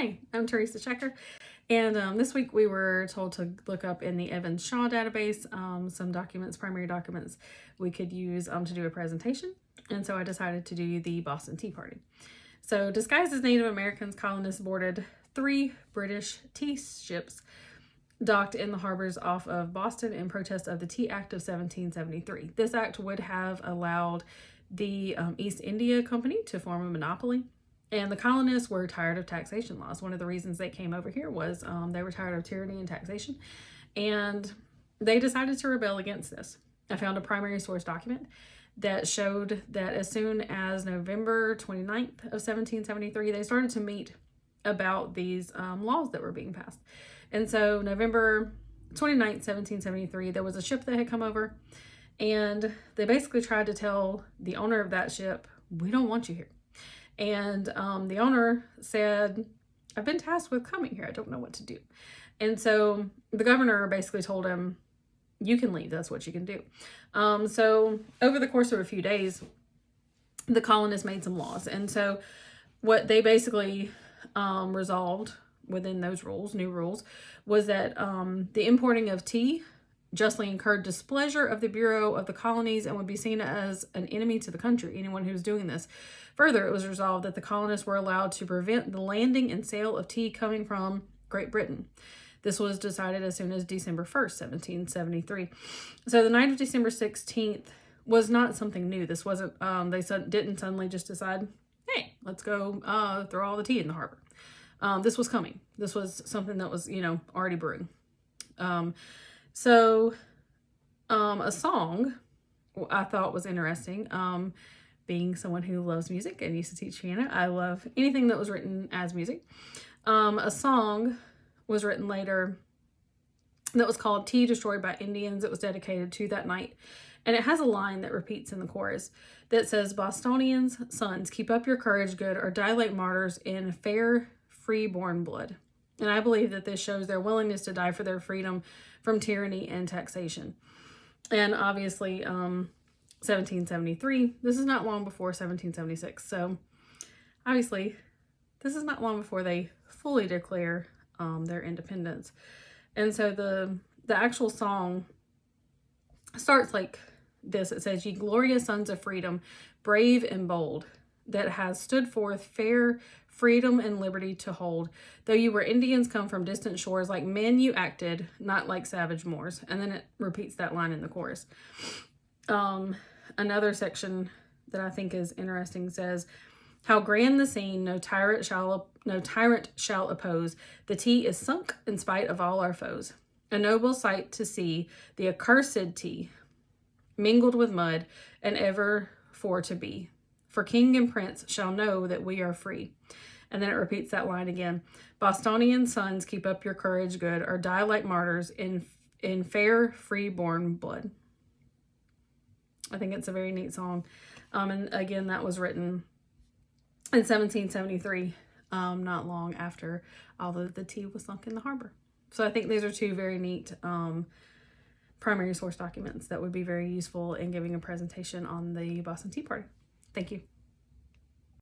Hi, I'm Teresa Checker, and this week we were told to look up in the Evans-Shaw database some documents, primary documents we could use to do a presentation, and so I decided to do the Boston Tea Party. So disguised as Native Americans, colonists boarded 3 British tea ships docked in the harbors off of Boston in protest of the Tea Act of 1773. This act would have allowed the East India Company to form a monopoly. And the colonists were tired of taxation laws. One of the reasons they came over here was they were tired of tyranny and taxation. And they decided to rebel against this. I found a primary source document that showed that as soon as November 29th of 1773, they started to meet about these laws that were being passed. And so November 29th, 1773, there was a ship that had come over. And they basically tried to tell the owner of that ship, we don't want you here. And the owner said, I've been tasked with coming here. I don't know what to do. And so the governor basically told him, you can leave. That's what you can do. So over the course of a few days, the colonists made some laws. And so what they basically resolved within those rules, new rules, was that the importing of tea justly incurred displeasure of the Bureau of the Colonies and would be seen as an enemy to the country, anyone who was doing this. Further, it was resolved that the colonists were allowed to prevent the landing and sale of tea coming from Great Britain. This was decided as soon as December 1st, 1773. So the night of December 16th was not something new. This wasn't, they didn't suddenly just decide, hey, let's go throw all the tea in the harbor. This was coming. This was something that was, already brewing. So a song I thought was interesting. Being someone who loves music and used to teach piano, I love anything that was written as music. A song was written later that was called Tea Destroyed by Indians. It was dedicated to that night. And it has a line that repeats in the chorus that says, Bostonians, sons, keep up your courage good or die like martyrs in fair, free-born blood. And I believe that this shows their willingness to die for their freedom from tyranny and taxation. And obviously, 1773, this is not long before 1776. So obviously, this is not long before they fully declare their independence. And so the actual song starts like this. It says, ye glorious sons of freedom, brave and bold, that has stood forth fair freedom and liberty to hold. Though you were Indians come from distant shores, like men you acted, not like savage Moors. And then it repeats that line in the chorus. Another section that I think is interesting says, how grand the scene, no tyrant shall oppose. The tea is sunk in spite of all our foes. A noble sight to see, the accursed tea, mingled with mud, and ever for to be. For king and prince shall know that we are free. And then it repeats that line again. Bostonian sons, keep up your courage good, or die like martyrs in fair, free-born blood. I think it's a very neat song. And again, that was written in 1773, not long after all the tea was sunk in the harbor. So I think these are 2 very neat primary source documents that would be very useful in giving a presentation on the Boston Tea Party. Thank you.